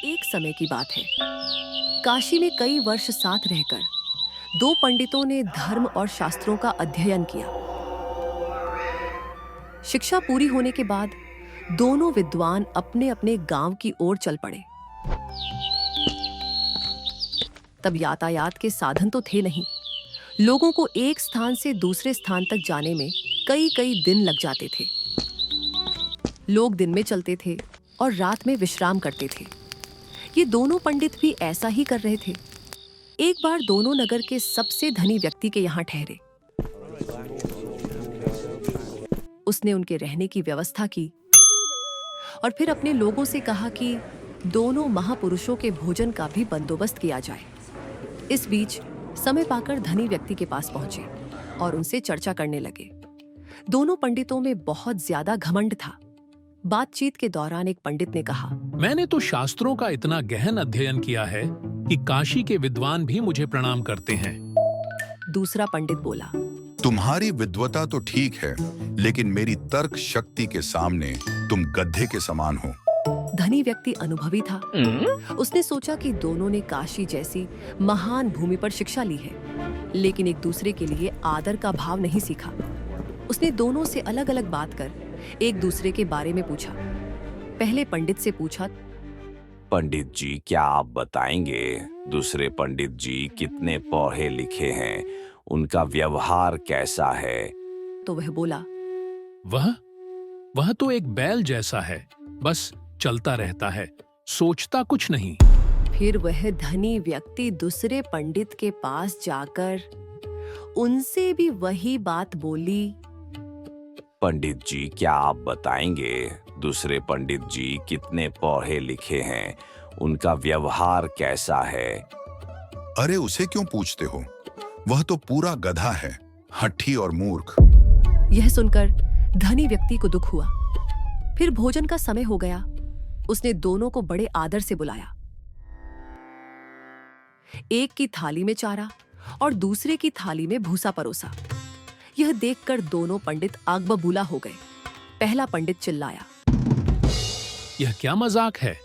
एक समय की बात है। काशी में कई वर्ष साथ रहकर दो पंडितों ने धर्म और शास्त्रों का अध्ययन किया। शिक्षा पूरी होने के बाद दोनों विद्वान अपने अपने गांव की ओर चल पड़े। तब यातायात के साधन तो थे नहीं। लोगों को एक स्थान से दूसरे स्थान तक जाने में कई कई दिन लग जाते थे। लोग दिन में चलते थे और रात में विश्राम करते थे। ये दोनों पंडित भी ऐसा ही कर रहे थे। एक बार दोनों नगर के सबसे धनी व्यक्ति के यहाँ ठहरे। उसने उनके रहने की व्यवस्था की और फिर अपने लोगों से कहा कि दोनों महापुरुषों के भोजन का भी बंदोबस्त किया जाए। इस बीच समय पाकर धनी व्यक्ति के पास पहुंचे और उनसे चर्चा करने लगे। दोनों पंडितों में बहुत ज्यादा घमंड था। बातचीत के दौरान एक पंडित ने कहा, मैंने तो शास्त्रों का इतना गहन अध्ययन किया है कि काशी के विद्वान भी मुझे प्रणाम करते हैं। दूसरा पंडित बोला, तुम्हारी विद्वता तो ठीक है, लेकिन मेरी तर्क शक्ति के सामने तुम गधे के समान हो। धनी व्यक्ति अनुभवी था। उसने सोचा कि दोनों ने काशी जैसी महान भूमि पर शिक्षा ली है, लेकिन एक दूसरे के लिए आदर का भाव नहीं सीखा। उसने दोनों से अलग अलग बात कर एक दूसरे के बारे में पूछा। पहले पंडित से पूछा, पंडित जी, क्या आप बताएंगे दूसरे पंडित जी कितने पढ़े लिखे हैं, उनका व्यवहार कैसा है? तो वह बोला, वह तो एक बैल जैसा है, बस चलता रहता है, सोचता कुछ नहीं। फिर वह धनी व्यक्ति दूसरे पंडित के पास जाकर उनसे भी वही बात बोली। पंडित जी, क्या आप बताएंगे दूसरे पंडित जी कितने पढ़े लिखे हैं, उनका व्यवहार कैसा है? अरे उसे क्यों पूछते हो? वह तो पूरा गधा है, हट्ठी और मूर्ख। यह सुनकर धनी व्यक्ति को दुख हुआ। फिर भोजन का समय हो गया। उसने दोनों को बड़े आदर से बुलाया। एक की थाली में चारा और दूसरे की थाली में भूसा परोसा। यह देखकर दोनों पंडित आग बबूला हो गए। पहला पंडित चिल्लाया, यह क्या मजाक है?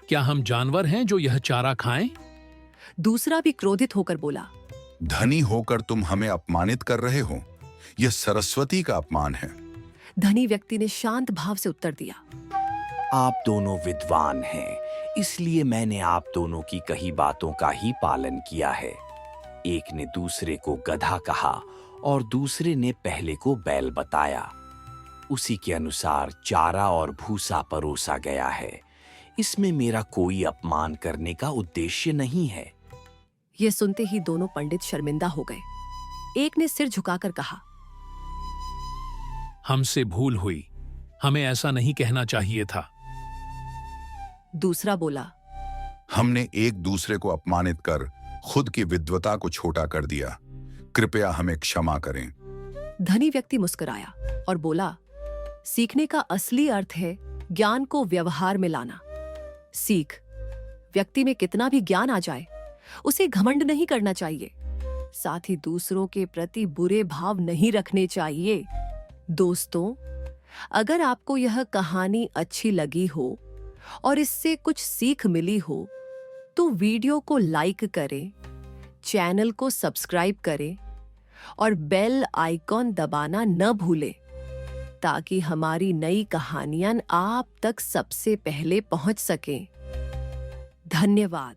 क्या हम जानवर हैं जो यह चारा खाएं? दूसरा भी क्रोधित होकर बोला, धनी होकर तुम हमें अपमानित कर रहे हो। यह सरस्वती का अपमान है। धनी व्यक्ति ने शांत भाव से उत्तर दिया, आप दोनों विद्वान हैं, इसलिए मैंने आप दोनों की कही बातों का ही पालन किया है। एक ने दूसरे को गधा कहा और दूसरे ने पहले को बैल बताया। उसी के अनुसार चारा और भूसा परोसा गया है। इसमें मेरा कोई अपमान करने का उद्देश्य नहीं है। यह सुनते ही दोनों पंडित शर्मिंदा हो गए। एक ने सिर झुकाकर कहा, हमसे भूल हुई, हमें ऐसा नहीं कहना चाहिए था। दूसरा बोला, हमने एक दूसरे को अपमानित कर खुद की विद्वता को छोटा कर दिया। कृपया हमें क्षमा करें। धनी व्यक्ति मुस्कुराया और बोला, सीखने का असली अर्थ है ज्ञान को व्यवहार में लाना। सीख, व्यक्ति में कितना भी ज्ञान आ जाए, उसे घमंड नहीं करना चाहिए। साथ ही दूसरों के प्रति बुरे भाव नहीं रखने चाहिए। दोस्तों, अगर आपको यह कहानी अच्छी लगी हो और इससे कुछ सीख मिली हो तो वीडियो को लाइक करें, चैनल को सब्सक्राइब करें और बेल आइकॉन दबाना न भूलें ताकि हमारी नई कहानियां आप तक सबसे पहले पहुंच सकें। धन्यवाद।